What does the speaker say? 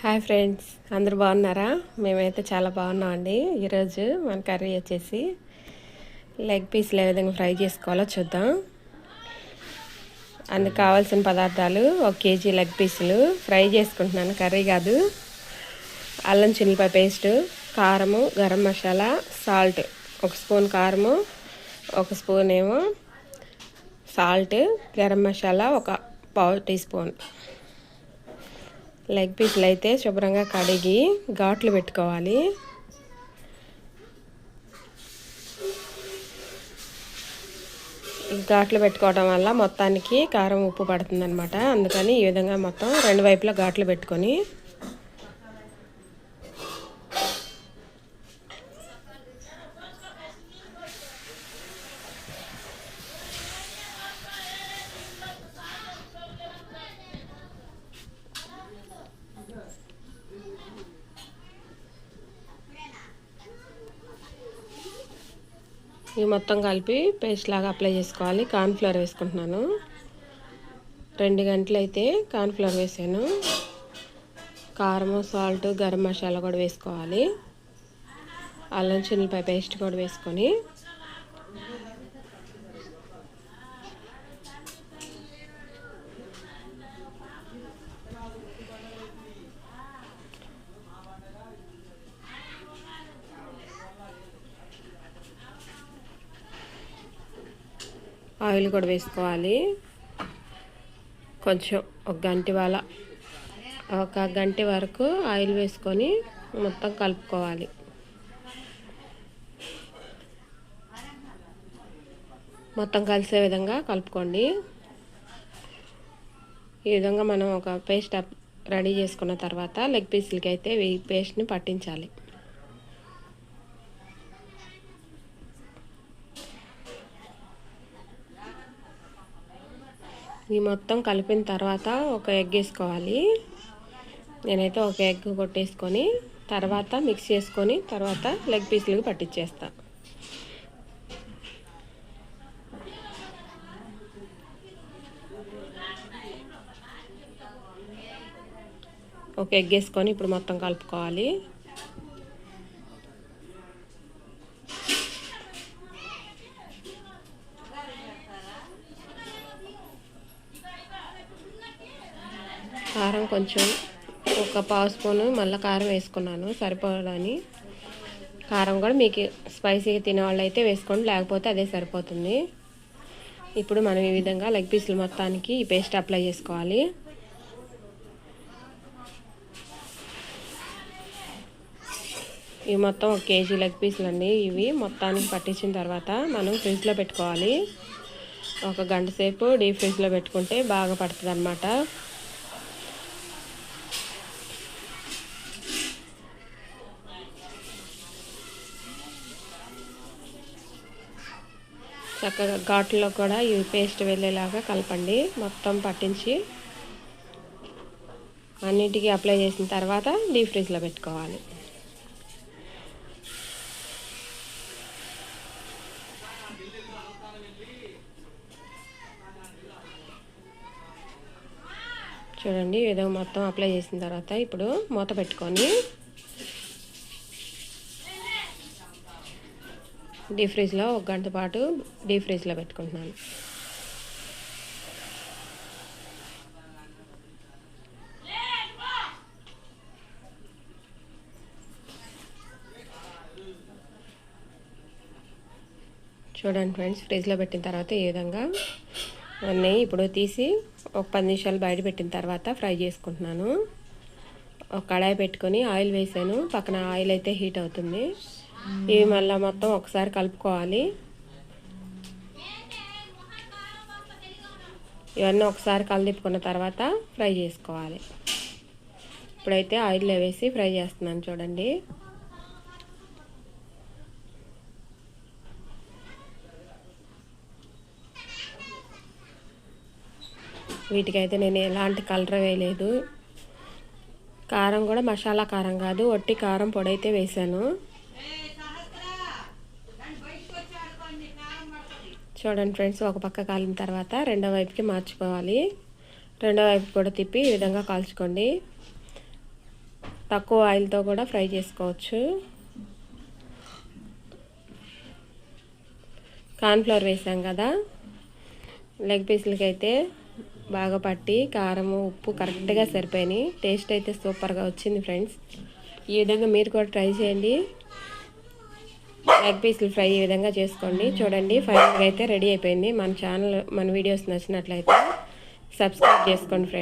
Hi friends, అందరూ బాగున్నారా? మేమైతే చాలా బాగున్నామండి. ఈరోజు మన కర్రీ వచ్చేసి లెగ్ పీస్లు ఏ విధంగా ఫ్రై చేసుకోవాలో చూద్దాం. అందుకు కావాల్సిన పదార్థాలు: 1 కేజీ లెగ్ పీసులు ఫ్రై చేసుకుంటున్నాను, కర్రీ కాదు. అల్లం చిల్లిపాయ పేస్టు, కారము, గరం మసాలా, సాల్ట్, 1 స్పూన్ కారము, 1 స్పూన్ ఏమో salt, garam masala 1/4 teaspoon. Leg పీసులు అయితే శుభ్రంగా కడిగి ఘాట్లు పెట్టుకోవాలి. ఈ ఘాట్లు పెట్టుకోవడం వల్ల మొత్తానికి కారం ఉప్పు పడుతుంది అనమాట. అందుకని ఈ విధంగా మొత్తం 2 వైపులా ఘాట్లు పెట్టుకొని ఇవి మొత్తం కలిపి పేస్ట్ లాగా అప్లై చేసుకోవాలి. కార్న్ఫ్లవర్ వేసుకుంటున్నాను. 2 గంటలు అయితే కార్న్ఫ్లవర్ వేసాను. కారము, సాల్ట్, గరం మసాలా కూడా వేసుకోవాలి. అల్లం చిల్లిపాయ పేస్ట్ కూడా వేసుకొని ఆయిల్ కూడా వేసుకోవాలి. కొంచెం 1 గంట వరకు ఆయిల్ వేసుకొని మొత్తం కలుపుకోవాలి. మొత్తం కలిసే విధంగా కలుపుకోండి. ఈ విధంగా మనం ఒక పేస్ట్ రెడీ చేసుకున్న తర్వాత లెగ్ పీసులకి అయితే ఈ పేస్ట్ని పట్టించాలి. ఈ మొత్తం కలిపిన తర్వాత ఒక ఎగ్ వేసుకోవాలి. నేనైతే ఒక ఎగ్ కొట్టేసుకొని తర్వాత మిక్స్ చేసుకొని తర్వాత లెగ్ పీసులకు పట్టించేస్తా. ఒక ఎగ్ వేసుకొని ఇప్పుడు మొత్తం కలుపుకోవాలి. కారం కొంచెం 1/2 స్పూను మళ్ళీ కారం వేసుకున్నాను సరిపోదని. కారం కూడా మీకు స్పైసీగా తినేవాళ్ళు అయితే వేసుకోండి, లేకపోతే అదే సరిపోతుంది. ఇప్పుడు మనం ఈ విధంగా లెగ్ పీసులు మొత్తానికి ఈ పేస్ట్ అప్లై చేసుకోవాలి. ఇవి మొత్తం 1 కేజీ లెగ్ పీసులు అండి. ఇవి మొత్తానికి పట్టించిన తర్వాత మనం ఫ్రిడ్జ్లో పెట్టుకోవాలి. 1 గంట సేపు డీప్ ఫ్రిడ్జ్లో పెట్టుకుంటే బాగా పడుతుంది అన్నమాట. చక్కగా ఘాట్లో కూడా ఈ పేస్ట్ వెళ్ళేలాగా కలపండి. మొత్తం పట్టించి అన్నిటికీ అప్లై చేసిన తర్వాత డీప్ ఫ్రిడ్జ్లో పెట్టుకోవాలి. చూడండి, ఈ విధంగా మొత్తం అప్లై చేసిన తర్వాత ఇప్పుడు మూత పెట్టుకొని డీప్ ఫ్రిడ్జ్లో 1 గంట పాటు డీప్ ఫ్రిడ్జ్లో పెట్టుకుంటున్నాను. చూడండి ఫ్రెండ్స్, ఫ్రిడ్జ్లో పెట్టిన తర్వాత ఈ విధంగా అన్నీ ఇప్పుడు తీసి 10 నిమిషాలు బయట పెట్టిన తర్వాత ఫ్రై చేసుకుంటున్నాను. ఒక కడాయి పెట్టుకొని ఆయిల్ వేసాను. పక్కన ఆయిల్ అయితే హీట్ అవుతుంది. ఇవి మళ్ళీ మొత్తం ఒకసారి కలుపుకోవాలి. ఇవన్నీ ఒకసారి కలిపుకున్న తర్వాత ఫ్రై చేసుకోవాలి. ఇప్పుడైతే ఆయిల్లో వేసి ఫ్రై చేస్తున్నాను. చూడండి, వీటికైతే నేను ఎలాంటి కలర్ వేయలేదు. కారం కూడా మసాలా కారం కాదు, ఒట్టి కారం పొడి అయితే వేసాను. చూడండి ఫ్రెండ్స్, ఒక పక్క కాలిన తర్వాత రెండో వైపుకి మార్చుకోవాలి. రెండో వైపు కూడా తిప్పి ఈ విధంగా కాల్చుకోండి. తక్కువ ఆయిల్తో కూడా ఫ్రై చేసుకోవచ్చు. కార్న్ఫ్లవర్ వేసాం కదా, లెగ్ పీసులకి అయితే బాగా పట్టి కారము ఉప్పు కరెక్ట్గా సరిపోయినాయి. టేస్ట్ అయితే సూపర్గా వచ్చింది ఫ్రెండ్స్. ఈ విధంగా మీరు కూడా ట్రై చేయండి. లెగ్ పీసులు ఫ్రై ఈ విధంగా చేసుకోండి. చూడండి ఫైనల్గా అయితే రెడీ అయిపోయింది. మన వీడియోస్ నచ్చినట్లయితే సబ్స్క్రైబ్ చేసుకోండి ఫ్రెండ్స్.